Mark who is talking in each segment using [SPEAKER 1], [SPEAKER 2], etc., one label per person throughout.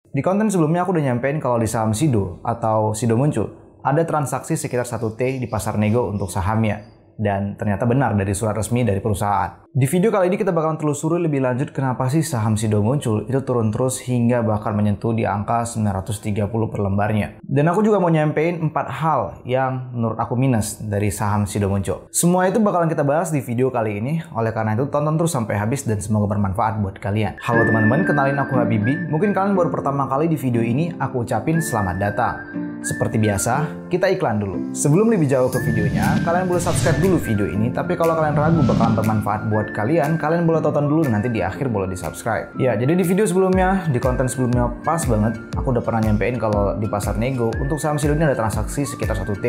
[SPEAKER 1] Di konten sebelumnya aku udah nyampein kalau di saham Sido atau Sido Muncul ada transaksi sekitar 1T di pasar nego untuk sahamnya. Dan ternyata benar dari surat resmi dari perusahaan. Di video kali ini kita bakalan telusuri lebih lanjut kenapa sih saham Sido Muncul itu turun terus hingga bahkan menyentuh di angka 930 per lembarnya. Dan aku juga mau nyampein 4 hal yang menurut aku minus dari saham Sido Muncul. Semua itu bakalan kita bahas di video kali ini. Oleh karena itu tonton terus sampai habis dan semoga bermanfaat buat kalian. Halo teman-teman, kenalin aku Habibi. Mungkin kalian baru pertama kali di video ini, aku ucapin selamat datang. Seperti biasa, kita iklan dulu. Sebelum lebih jauh ke videonya, kalian boleh subscribe dulu video ini. Tapi kalau kalian ragu bakalan bermanfaat buat kalian boleh tonton dulu, nanti di akhir boleh di subscribe. Ya, jadi di video sebelumnya, di konten sebelumnya pas banget, aku udah pernah nyampein kalau di pasar nego, untuk saham Sido ini ada transaksi sekitar 1T.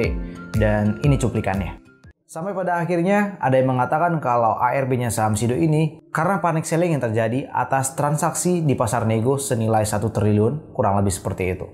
[SPEAKER 1] Dan ini cuplikannya. Sampai pada akhirnya, ada yang mengatakan kalau ARB-nya saham Sido ini karena panic selling yang terjadi atas transaksi di pasar nego senilai 1 triliun, kurang lebih seperti itu.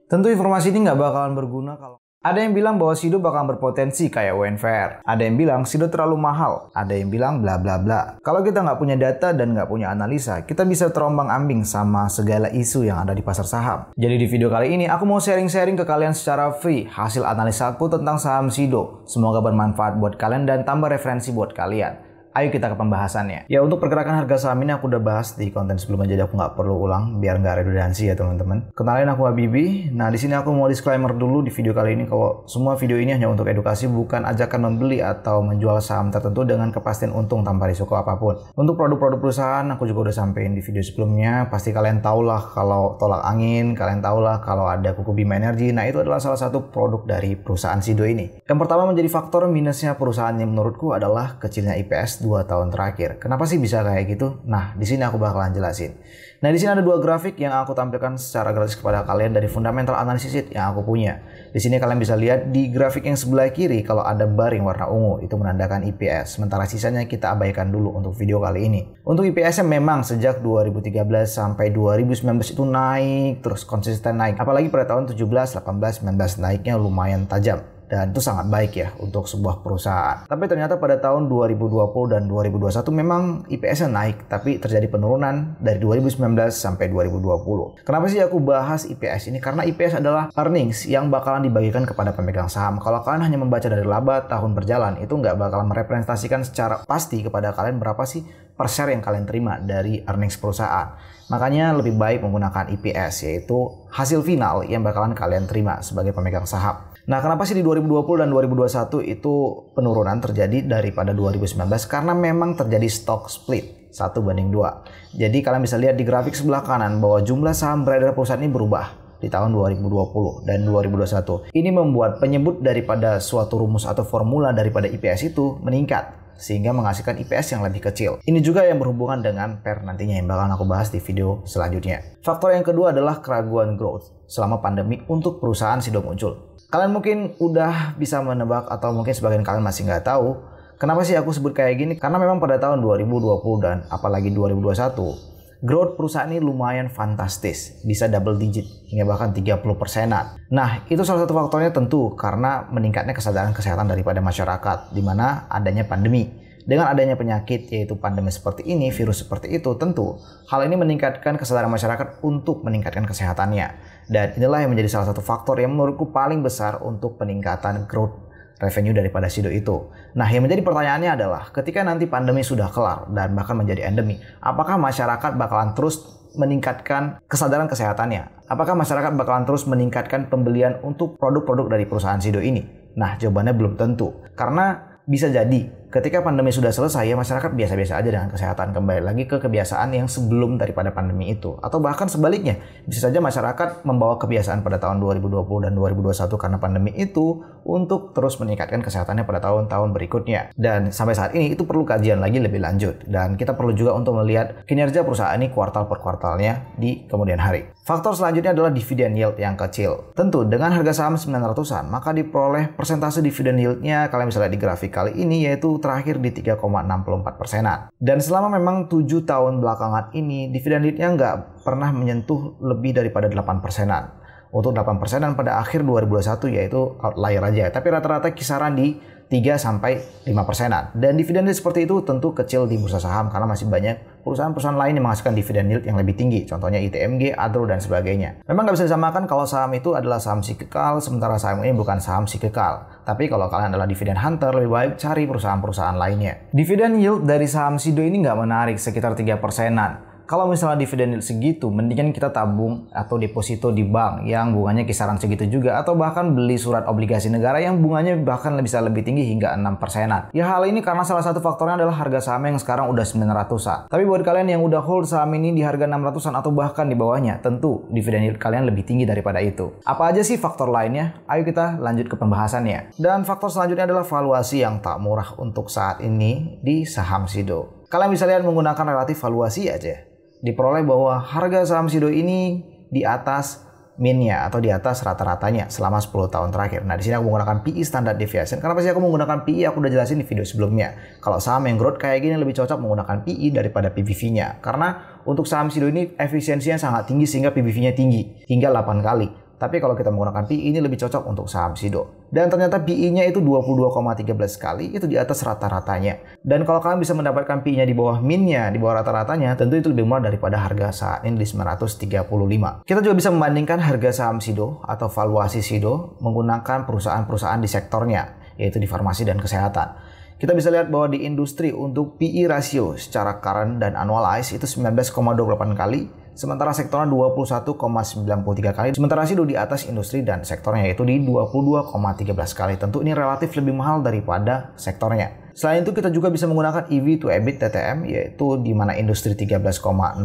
[SPEAKER 1] Tentu informasi ini nggak bakalan berguna kalau ada yang bilang bahwa Sido bakalan berpotensi kayak UNVR. Ada yang bilang Sido terlalu mahal. Ada yang bilang bla bla bla. Kalau kita nggak punya data dan nggak punya analisa, kita bisa terombang-ambing sama segala isu yang ada di pasar saham. Jadi di video kali ini aku mau sharing-sharing ke kalian secara free hasil analisa aku tentang saham Sido. Semoga bermanfaat buat kalian dan tambah referensi buat kalian. Ayo kita ke pembahasannya. Ya, untuk pergerakan harga saham ini aku udah bahas di konten sebelumnya, jadi aku nggak perlu ulang biar nggak redundansi ya teman-teman. Kenalin aku Habibi. Nah, di sini aku mau disclaimer dulu di video kali ini kalau semua video ini hanya untuk edukasi, bukan ajakan membeli atau menjual saham tertentu dengan kepastian untung tanpa risiko apapun. Untuk produk-produk perusahaan aku juga udah sampein di video sebelumnya. Pasti kalian tahulah kalau tolak angin, kalian tahulah kalau ada kuku Bima Energy. Nah, itu adalah salah satu produk dari perusahaan Sido ini. Yang pertama menjadi faktor minusnya perusahaan yang menurutku adalah kecilnya IPS 2 tahun terakhir. Kenapa sih bisa kayak gitu? Nah, di sini aku bakalan jelasin. Nah, di sini ada 2 grafik yang aku tampilkan secara gratis kepada kalian dari fundamental analysis sheet yang aku punya. Di sini kalian bisa lihat di grafik yang sebelah kiri kalau ada bar yang warna ungu itu menandakan IPS. Sementara sisanya kita abaikan dulu untuk video kali ini. Untuk IPS-nya memang sejak 2013 sampai 2019 itu naik terus konsisten naik. Apalagi pada tahun 17, 18, 19 naiknya lumayan tajam. Dan itu sangat baik ya untuk sebuah perusahaan. Tapi ternyata pada tahun 2020 dan 2021 memang IPS-nya naik, tapi terjadi penurunan dari 2019 sampai 2020. Kenapa sih aku bahas IPS ini? Karena IPS adalah earnings yang bakalan dibagikan kepada pemegang saham. Kalau kalian hanya membaca dari laba tahun berjalan, itu nggak bakalan merepresentasikan secara pasti kepada kalian berapa sih per share yang kalian terima dari earnings perusahaan. Makanya lebih baik menggunakan IPS, yaitu hasil final yang bakalan kalian terima sebagai pemegang saham. Nah, kenapa sih di 2020 dan 2021 itu penurunan terjadi daripada 2019? Karena memang terjadi stock split 1:2. Jadi kalian bisa lihat di grafik sebelah kanan bahwa jumlah saham beredar perusahaan ini berubah di tahun 2020 dan 2021. Ini membuat penyebut daripada suatu rumus atau formula daripada IPS itu meningkat, sehingga menghasilkan IPS yang lebih kecil. Ini juga yang berhubungan dengan PER nantinya yang bakal aku bahas di video selanjutnya. Faktor yang kedua adalah keraguan growth selama pandemi untuk perusahaan Sido Muncul. Kalian mungkin udah bisa menebak atau mungkin sebagian kalian masih nggak tahu kenapa sih aku sebut kayak gini. Karena memang pada tahun 2020 dan apalagi 2021 growth perusahaan ini lumayan fantastis, bisa double digit hingga bahkan 30%-an. Nah, itu salah satu faktornya tentu karena meningkatnya kesadaran kesehatan daripada masyarakat di mana adanya pandemi. Dengan adanya penyakit yaitu pandemi seperti ini, virus seperti itu, tentu hal ini meningkatkan kesadaran masyarakat untuk meningkatkan kesehatannya. Dan inilah yang menjadi salah satu faktor yang menurutku paling besar untuk peningkatan growth revenue daripada Sido itu. Nah, yang menjadi pertanyaannya adalah ketika nanti pandemi sudah kelar dan bahkan menjadi endemi, apakah masyarakat bakalan terus meningkatkan kesadaran kesehatannya? Apakah masyarakat bakalan terus meningkatkan pembelian untuk produk-produk dari perusahaan Sido ini? Nah, jawabannya belum tentu. Karena bisa jadi ketika pandemi sudah selesai ya masyarakat biasa-biasa aja dengan kesehatan, kembali lagi ke kebiasaan yang sebelum daripada pandemi itu. Atau bahkan sebaliknya, bisa saja masyarakat membawa kebiasaan pada tahun 2020 dan 2021 karena pandemi itu untuk terus meningkatkan kesehatannya pada tahun-tahun berikutnya. Dan sampai saat ini itu perlu kajian lagi lebih lanjut. Dan kita perlu juga untuk melihat kinerja perusahaan ini kuartal per kuartalnya di kemudian hari. Faktor selanjutnya adalah dividen yield yang kecil. Tentu dengan harga saham 900-an, maka diperoleh persentase dividen yieldnya kalian bisa lihat di grafik kali ini yaitu terakhir di 3,64%-an. Dan selama memang 7 tahun belakangan ini dividen yieldnya nggak pernah menyentuh lebih daripada 8%-an. Untuk 8%-an pada akhir 2021 yaitu outlier aja, tapi rata-rata kisaran di 3-5%-an. Dan dividen seperti itu tentu kecil di bursa saham karena masih banyak perusahaan-perusahaan lain yang menghasilkan dividen yield yang lebih tinggi, contohnya ITMG, Adro, dan sebagainya. Memang nggak bisa disamakan kalau saham itu adalah saham siklikal, sementara saham ini bukan saham siklikal. Tapi kalau kalian adalah dividen hunter, lebih baik cari perusahaan-perusahaan lainnya. Dividen yield dari saham Sido ini nggak menarik, sekitar 3%-an. Kalau misalnya dividen yield segitu, mendingan kita tabung atau deposito di bank yang bunganya kisaran segitu juga, atau bahkan beli surat obligasi negara yang bunganya bahkan bisa lebih tinggi hingga 6%-an. Ya hal ini karena salah satu faktornya adalah harga saham yang sekarang udah 900-an. Tapi buat kalian yang udah hold saham ini di harga 600-an atau bahkan di bawahnya, tentu dividen yield kalian lebih tinggi daripada itu. Apa aja sih faktor lainnya? Ayo kita lanjut ke pembahasannya. Dan faktor selanjutnya adalah valuasi yang tak murah untuk saat ini di saham Sido. Kalian bisa lihat menggunakan relatif valuasi aja. Diperoleh bahwa harga saham Sido ini di atas mean-nya atau di atas rata-ratanya selama 10 tahun terakhir. Nah, di sini aku menggunakan PE standard deviation. Kenapa sih aku menggunakan PE? Aku udah jelasin di video sebelumnya. Kalau saham yang growth kayak gini lebih cocok menggunakan PE daripada PBV-nya. Karena untuk saham Sido ini efisiensinya sangat tinggi sehingga PBV-nya tinggi hingga 8 kali. Tapi kalau kita menggunakan PE ini lebih cocok untuk saham Sido. Dan ternyata PE-nya itu 22,13 kali, itu di atas rata-ratanya. Dan kalau kalian bisa mendapatkan PE-nya di bawah mean-nya, di bawah rata-ratanya, tentu itu lebih murah daripada harga saat ini di 935. Kita juga bisa membandingkan harga saham Sido atau valuasi Sido menggunakan perusahaan-perusahaan di sektornya, yaitu di farmasi dan kesehatan. Kita bisa lihat bahwa di industri untuk PE ratio secara current dan annualized itu 19,28 kali, sementara sektornya 21,93 kali. Sementara Sido di atas industri dan sektornya yaitu di 22,13 kali. Tentu ini relatif lebih mahal daripada sektornya. Selain itu kita juga bisa menggunakan EV to EBIT TTM yaitu di mana industri 13,07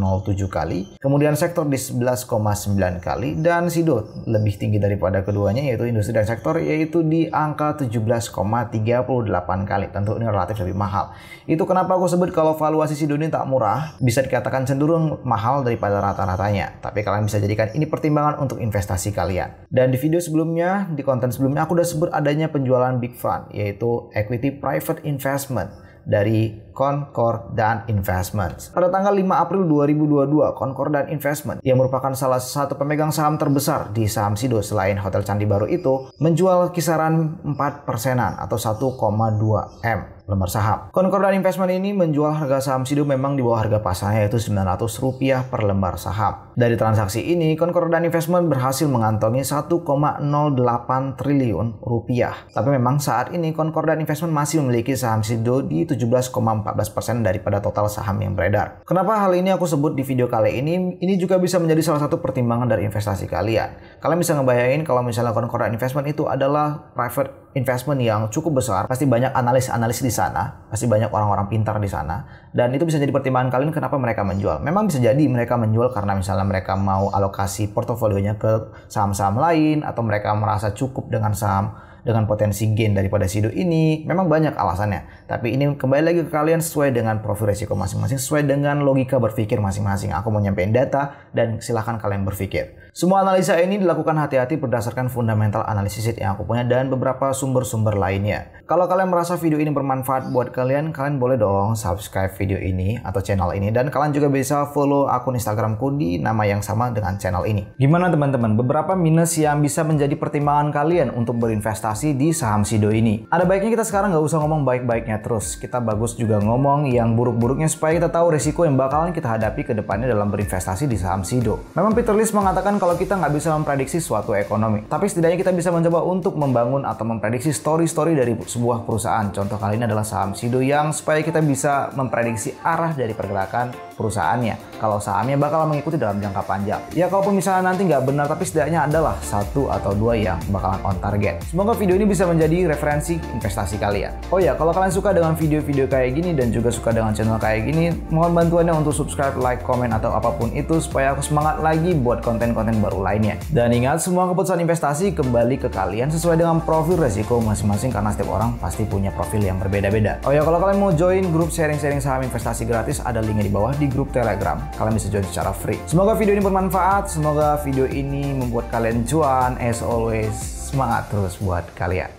[SPEAKER 1] kali, kemudian sektor di 11,9 kali dan Sido lebih tinggi daripada keduanya yaitu industri dan sektor yaitu di angka 17,38 kali. Tentu ini relatif lebih mahal. Itu kenapa aku sebut kalau valuasi Sido ini tak murah, bisa dikatakan cenderung mahal daripada rata-ratanya. Tapi kalian bisa jadikan ini pertimbangan untuk investasi kalian. Dan di video sebelumnya, di konten sebelumnya aku udah sebut adanya penjualan big fund yaitu equity private investment dari Concordan Investments. Pada tanggal 5 April 2022, Concordan Investment yang merupakan salah satu pemegang saham terbesar di saham Sido selain Hotel Candi Baru itu menjual kisaran 4%-an atau 1,2 M lembar saham. Concordan Investment ini menjual harga saham Sido memang di bawah harga pasarnya yaitu Rp900 per lembar saham. Dari transaksi ini, Concordan Investment berhasil mengantongi 1,08 triliun rupiah. Tapi memang saat ini Concordan Investment masih memiliki saham Sido di 17,14% daripada total saham yang beredar. Kenapa hal ini aku sebut di video kali ini? Ini juga bisa menjadi salah satu pertimbangan dari investasi kalian. Kalian bisa ngebayangin kalau misalnya Concordan Investment itu adalah private investment yang cukup besar, pasti banyak analis-analis di sana, pasti banyak orang-orang pintar di sana, dan itu bisa jadi pertimbangan kalian kenapa mereka menjual. Memang bisa jadi mereka menjual karena misalnya mereka mau alokasi portofolionya ke saham-saham lain, atau mereka merasa cukup dengan saham dengan potensi gain daripada Sido ini. Memang banyak alasannya, tapi ini kembali lagi ke kalian sesuai dengan profil resiko masing-masing, sesuai dengan logika berpikir masing-masing. Aku mau nyampein data dan silahkan kalian berpikir. Semua analisa ini dilakukan hati-hati berdasarkan fundamental analisis yang aku punya dan beberapa sumber-sumber lainnya. Kalau kalian merasa video ini bermanfaat buat kalian, kalian boleh dong subscribe video ini atau channel ini, dan kalian juga bisa follow akun Instagramku di nama yang sama dengan channel ini. Gimana teman-teman? Beberapa minus yang bisa menjadi pertimbangan kalian untuk berinvestasi di saham Sido ini. Ada baiknya kita sekarang nggak usah ngomong baik-baiknya terus. Kita bagus juga ngomong yang buruk-buruknya supaya kita tahu resiko yang bakalan kita hadapi ke depannya dalam berinvestasi di saham Sido. Memang Peter Lynch mengatakan kalau kita nggak bisa memprediksi suatu ekonomi, tapi setidaknya kita bisa mencoba untuk membangun atau memprediksi story-story dari sebuah perusahaan. Contoh kali ini adalah saham Sido yang supaya kita bisa memprediksi arah dari pergerakan perusahaannya. Kalau sahamnya bakal mengikuti dalam jangka panjang. Ya kalaupun misalnya nanti nggak benar, tapi setidaknya adalah satu atau dua yang bakalan on target. Semoga video ini bisa menjadi referensi investasi kalian. Oh ya, kalau kalian suka dengan video-video kayak gini dan juga suka dengan channel kayak gini, mohon bantuannya untuk subscribe, like, komen, atau apapun itu supaya aku semangat lagi buat konten-konten baru lainnya. Dan ingat, semua keputusan investasi kembali ke kalian sesuai dengan profil resiko masing-masing karena setiap orang pasti punya profil yang berbeda-beda. Oh ya, kalau kalian mau join grup sharing-sharing saham investasi gratis, ada linknya di bawah di grup Telegram. Kalian bisa join secara free. Semoga video ini bermanfaat, semoga video ini membuat kalian cuan. As always, semangat terus buat kalian.